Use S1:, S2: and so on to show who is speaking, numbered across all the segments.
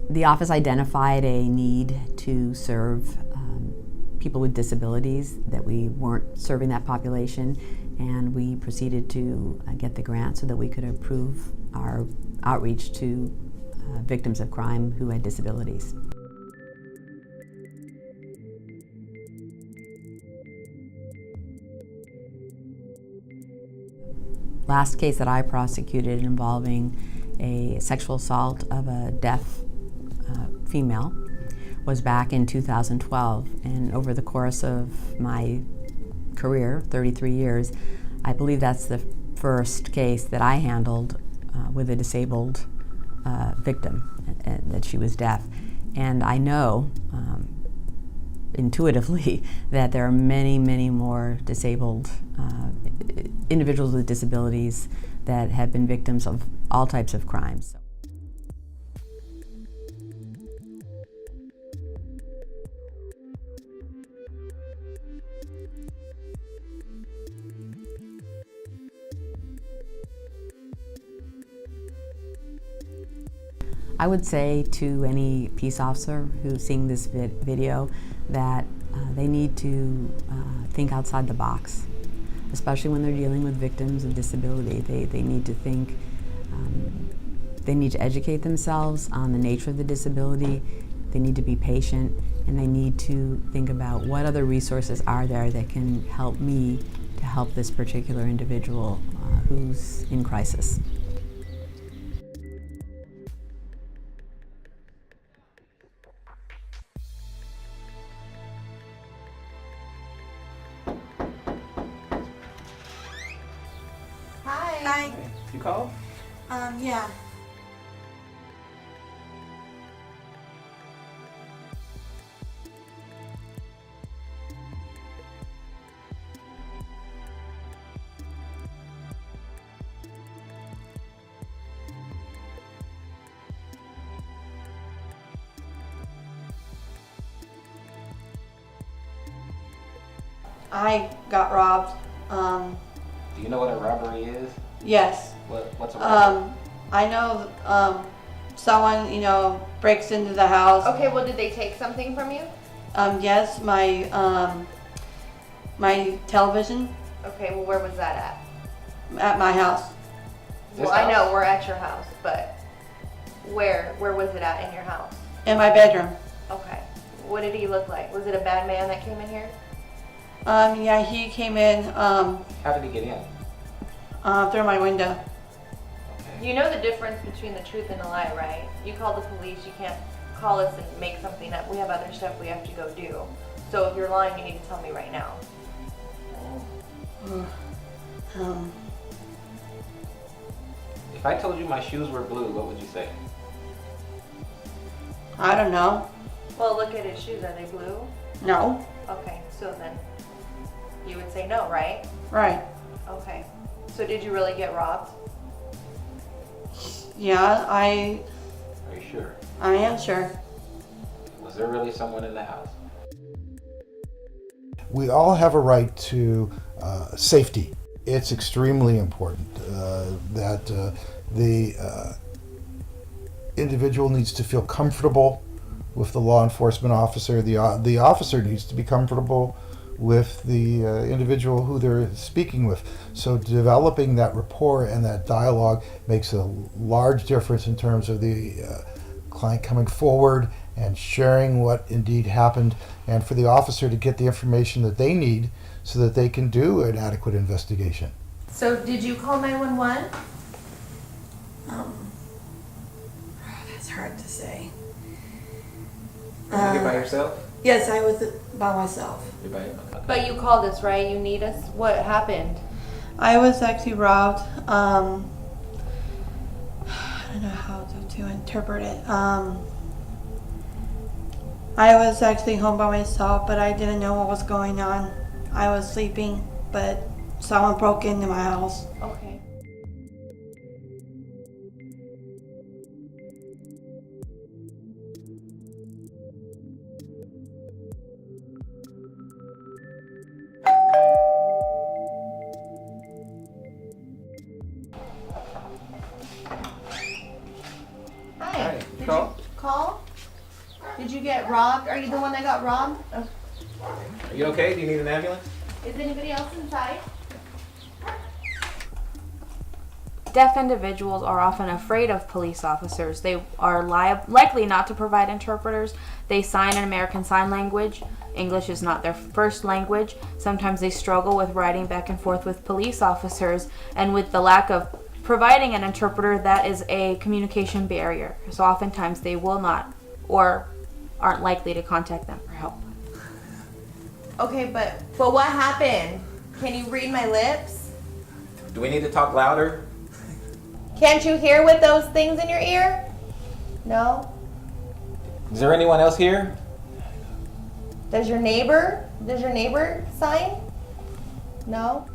S1: The office identified a need to serve people with disabilities, that we weren't serving that population, and we proceeded to get the grant so that we could improve our outreach to victims of crime who had disabilities. Last case that I prosecuted involving a sexual assault of a deaf female was back in 2012, and over the course of my career, 33 years, I believe that's the first case that I handled with a disabled victim, and that she was deaf. And I know intuitively that there are many, many more disabled individuals with disabilities that have been victims of all types of crimes. I would say to any peace officer who's seeing this video that they need to think outside the box, especially when they're dealing with victims of disability. They need to think, they need to educate themselves on the nature of the disability, they need to be patient, and they need to think about what other resources are there that can help me to help this particular individual who's in crisis.
S2: Hi.
S3: You called?
S2: Yeah. I got robbed.
S3: Do you know what a robbery is?
S2: Yes.
S3: What's a robbery?
S2: I know someone, breaks into the house.
S4: Okay, well, did they take something from you?
S2: Yes, my television
S4: Okay, well, where was that
S2: at my house.
S4: at?
S3: This
S4: Well, I know
S3: house?
S4: we're at your house, but where was it at in your house?
S2: In my bedroom.
S4: Okay. What did he look like? Was it a bad man that came in here?
S2: Yeah, he came in
S3: How did he get in?
S2: through my window.
S3: Okay.
S4: You know the difference between the truth and a lie, right? You call the police, you can't call us and make something up. We have other stuff we have to go do. So if you're lying, you need to tell me right now.
S3: If I told you my shoes were blue, what would you say?
S2: I don't know.
S4: Well, look at his shoes. Are they blue?
S2: No.
S4: Okay, so then you would say no, right?
S2: Right.
S4: Okay. So did you really get robbed?
S2: Yeah,
S3: Are you sure?
S2: I am sure.
S3: Was there really someone in the house?
S5: We all have a right to safety. It's extremely important that the individual needs to feel comfortable with the law enforcement officer. The officer needs to be comfortable with the individual who they're speaking with. So developing that rapport and that dialogue makes a large difference in terms of the client coming forward and sharing what indeed happened, and for the officer to get the information that they need so that they can do an adequate investigation.
S4: So did you call 911?
S2: That's hard to say.
S3: Were you here by yourself?
S2: Yes, I was by myself.
S3: You're by okay.
S4: But you called us, right? You need us? What happened?
S2: I was actually robbed. I don't know how to interpret it. I was actually home by myself, but I didn't know what was going on. I was sleeping, but someone broke into my house.
S4: Okay.
S3: Hi.
S4: Did
S3: Call?
S4: you call? Did you get robbed? Are you the one that got robbed? Oh.
S3: Are you okay? Do you need an ambulance?
S4: Is anybody else inside?
S6: Deaf individuals are often afraid of police officers. They are likely not to provide interpreters. They sign in American Sign Language. English is not their first language. Sometimes they struggle with writing back and forth with police officers, and with the lack of providing an interpreter, that is a communication barrier. So oftentimes they will not or aren't likely to contact them for help.
S4: Okay, but what happened? Can you read my lips?
S3: Do we need to talk louder?
S4: Can't you hear with those things in your ear? No?
S3: Is there anyone else here?
S4: Does your neighbor sign? No?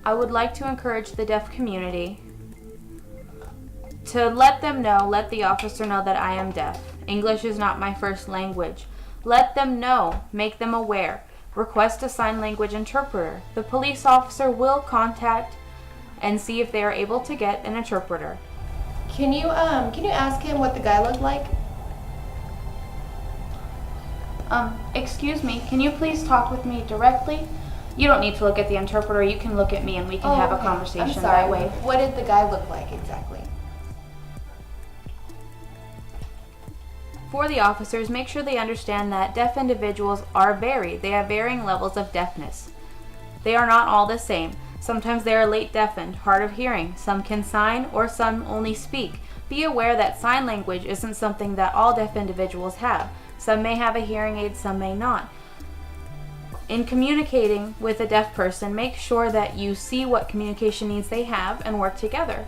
S6: I would like to encourage the deaf community to let the officer know that I am deaf. English is not my first language. Let them know, make them aware. Request a sign language interpreter. The police officer will contact and see if they are able to get an interpreter.
S4: Can you ask him what the guy looked like?
S6: Excuse me, can you please talk with me directly? You don't need to look at the interpreter, you can look at me and we can have a
S4: Okay.
S6: conversation
S4: I'm sorry.
S6: that way.
S4: What did the guy look like exactly?
S6: For the officers, make sure they understand that deaf individuals are varied. They have varying levels of deafness. They are not all the same. Sometimes they are late deafened, hard of hearing. Some can sign or some only speak. Be aware that sign language isn't something that all deaf individuals have. Some may have a hearing aid, some may not. In communicating with a deaf person, make sure that you see what communication needs they have and work together.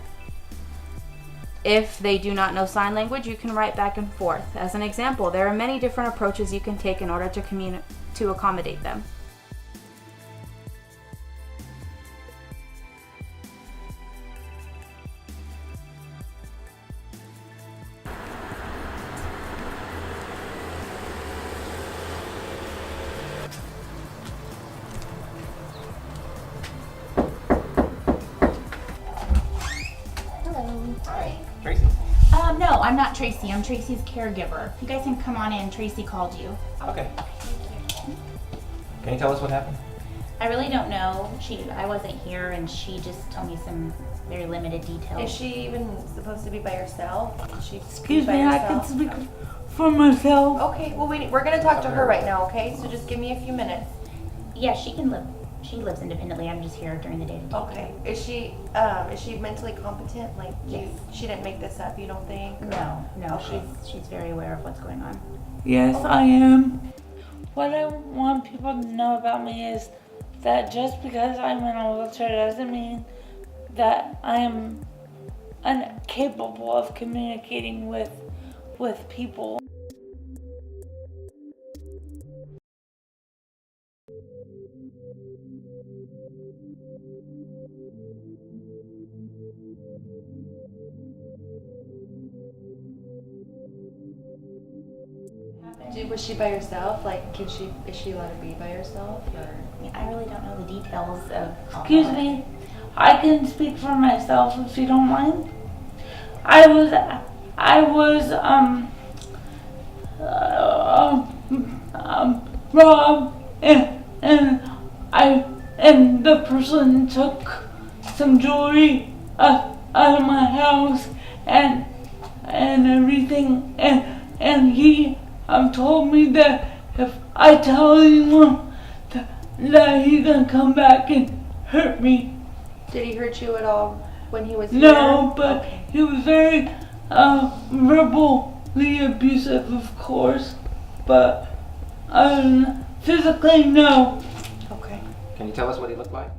S6: If they do not know sign language, you can write back and forth. As an example, there are many different approaches you can take in order to accommodate them.
S7: Hello.
S3: Hi. Tracy.
S7: No, I'm not Tracy. I'm Tracy's caregiver. You guys can come on in. Tracy called you.
S3: Okay. Can you tell us what happened?
S7: I really don't know. I wasn't here, and she just told me some very limited details.
S4: Is she even supposed to be by herself? Is she
S8: Excuse
S4: by
S8: me, I
S4: herself?
S8: can speak for myself.
S4: Okay, well we're gonna talk to her right now, okay? So just give me a few minutes.
S7: Yeah, she can live. She lives independently. I'm just here during the day to take
S4: Okay.
S7: care.
S4: Is she mentally competent? Like
S7: Yes.
S4: she didn't make this up, you don't think?
S7: No,
S4: Okay.
S7: she's very aware of what's going on.
S8: Yes, I am. What I want people to know about me is that just because I'm in a wheelchair doesn't mean that I am incapable of communicating with people.
S4: Was she by herself? Like, is she allowed to be by herself? Or?
S7: I mean, I really don't know the details of.
S8: Excuse me, I can speak for myself if you don't mind. I was robbed, and the person took some jewelry out of my house and everything, and he told me that if I tell anyone that he's gonna come back and hurt me.
S4: Did he hurt you at all when he was here?
S8: No, but
S4: Okay.
S8: he was very verbally abusive, of course, but physically, no.
S4: Okay.
S3: Can you tell us what he looked like?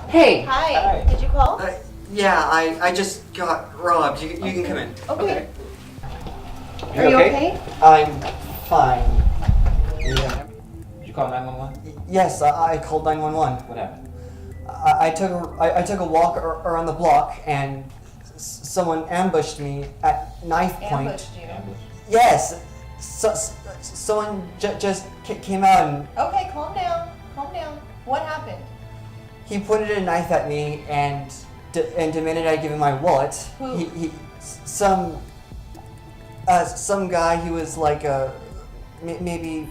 S9: Hey!
S4: Hi.
S3: Hi.
S4: Did you call?
S9: Yeah, I just got robbed. You can come in.
S4: Okay.
S3: You
S4: Are you
S3: okay?
S4: okay?
S9: I'm fine.
S3: Yeah. Did you call 911?
S9: Yes, I called 911.
S3: What happened?
S9: I took a walk around the block and someone ambushed me at knife point.
S4: Ambushed you.
S3: Ambush.
S9: Yes, someone just came out and
S4: Okay, calm down. Calm down. What happened?
S9: he pointed a knife at me and demanded I give him my wallet.
S4: Who?
S9: Some guy. He was like maybe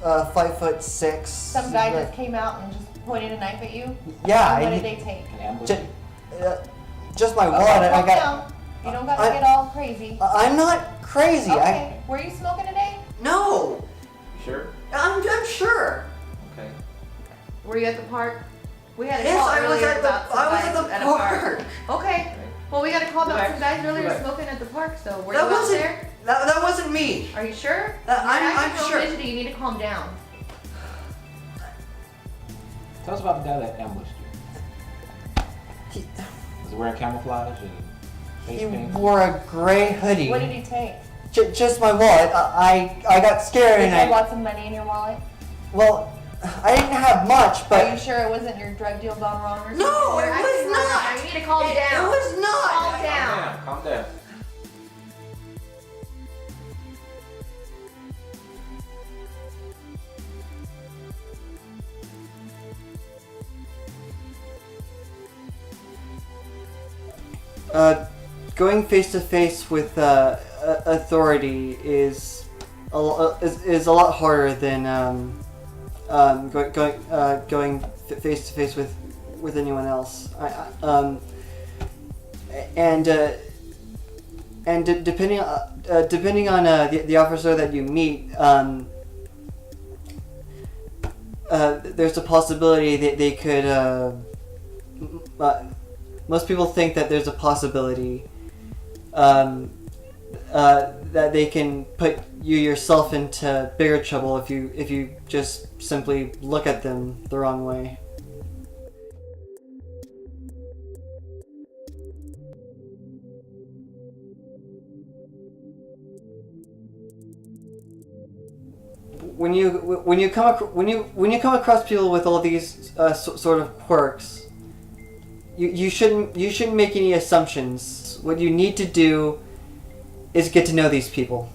S9: 5'6".
S4: Some guy just came out and just pointed a knife at you?
S9: Yeah.
S4: And what
S9: and
S4: did they take?
S3: An ambush?
S9: Just my wallet.
S4: Okay,
S9: I
S4: calm
S9: got.
S4: down. You don't gotta get all crazy.
S9: I'm not crazy.
S4: Okay. Were you smoking today?
S9: No.
S3: You sure?
S9: I'm sure.
S3: Okay.
S4: Were you at the park? We had a
S9: Yes,
S4: call
S9: I was
S4: earlier
S9: at the.
S4: about some
S9: I was
S4: guys
S9: at the
S4: a
S9: park.
S4: Okay. Well, we got a call about
S3: Relax.
S4: some guys earlier
S3: Relax.
S4: smoking at the park. So were
S9: That
S4: you out
S9: wasn't.
S4: there?
S9: That wasn't me.
S4: Are you sure?
S9: I'm
S4: You're acting real
S9: sure.
S4: fidgety. You need to calm down.
S3: Tell us about the guy that ambushed you.
S9: He,
S3: Was he wearing camouflage and face
S9: he
S3: paint?
S9: wore a gray hoodie.
S4: What did he take?
S9: Just my wallet. I got scared
S4: Did
S9: and
S4: you have
S9: I.
S4: lots of money in your wallet?
S9: Well, I didn't have much,
S4: Are you
S9: but.
S4: sure it wasn't your drug deal gone wrong or something?
S9: No, it
S4: You're
S9: was
S4: acting real
S9: not.
S4: bad. You need to calm
S9: It
S4: down.
S9: was not.
S4: Calm down.
S3: Calm down.
S9: Going face to face with authority is a lot harder than going face to face with anyone else. Depending on the officer that you meet, there's a possibility that they could. Most people think that there's a possibility that they can put you yourself into bigger trouble if you just simply look at them the wrong way. When you come across people with all these sort of quirks, you shouldn't make any assumptions. What you need to do is get to know these people.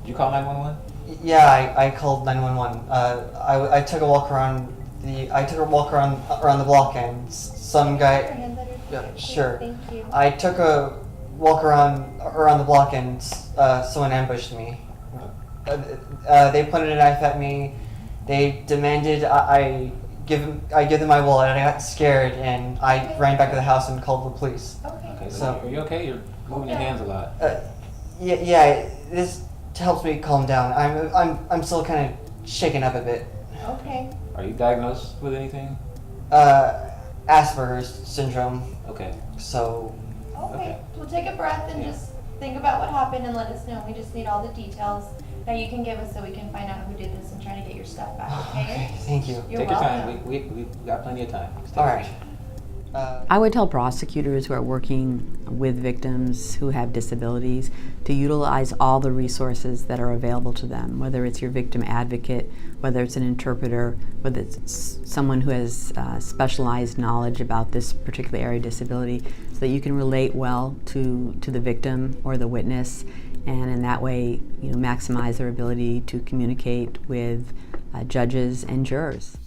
S3: Did you call 911?
S9: Yeah, I called 911. I took a walk around the block and some guy. Yeah, sure.
S4: Thank you.
S9: I took a walk around the block and someone ambushed me. They pointed a knife at me. They demanded I give them my wallet, and I got scared and I ran back to the house and called the police.
S4: Okay.
S3: Okay,
S9: So-
S3: are you okay? You're moving your hands a lot.
S9: Yeah. This helps me calm down. I'm still kind of shaken up a bit.
S4: Okay.
S3: Are you diagnosed with anything?
S9: Asperger's syndrome.
S3: Okay.
S9: So
S4: Okay. Well, take a breath and just think about what happened and let us know. We just need all the details that you can give us so we can find out who did this and try to get your stuff back, okay?
S9: thank you.
S4: You're
S3: Take your
S4: welcome.
S3: time. We got plenty of time. Just take
S9: All
S3: your
S9: right.
S3: time.
S1: I would tell prosecutors who are working with victims who have disabilities to utilize all the resources that are available to them, whether it's your victim advocate, whether it's an interpreter, whether it's someone who has specialized knowledge about this particular area of disability, so that you can relate well to the victim or the witness, and in that way, maximize their ability to communicate with judges and jurors.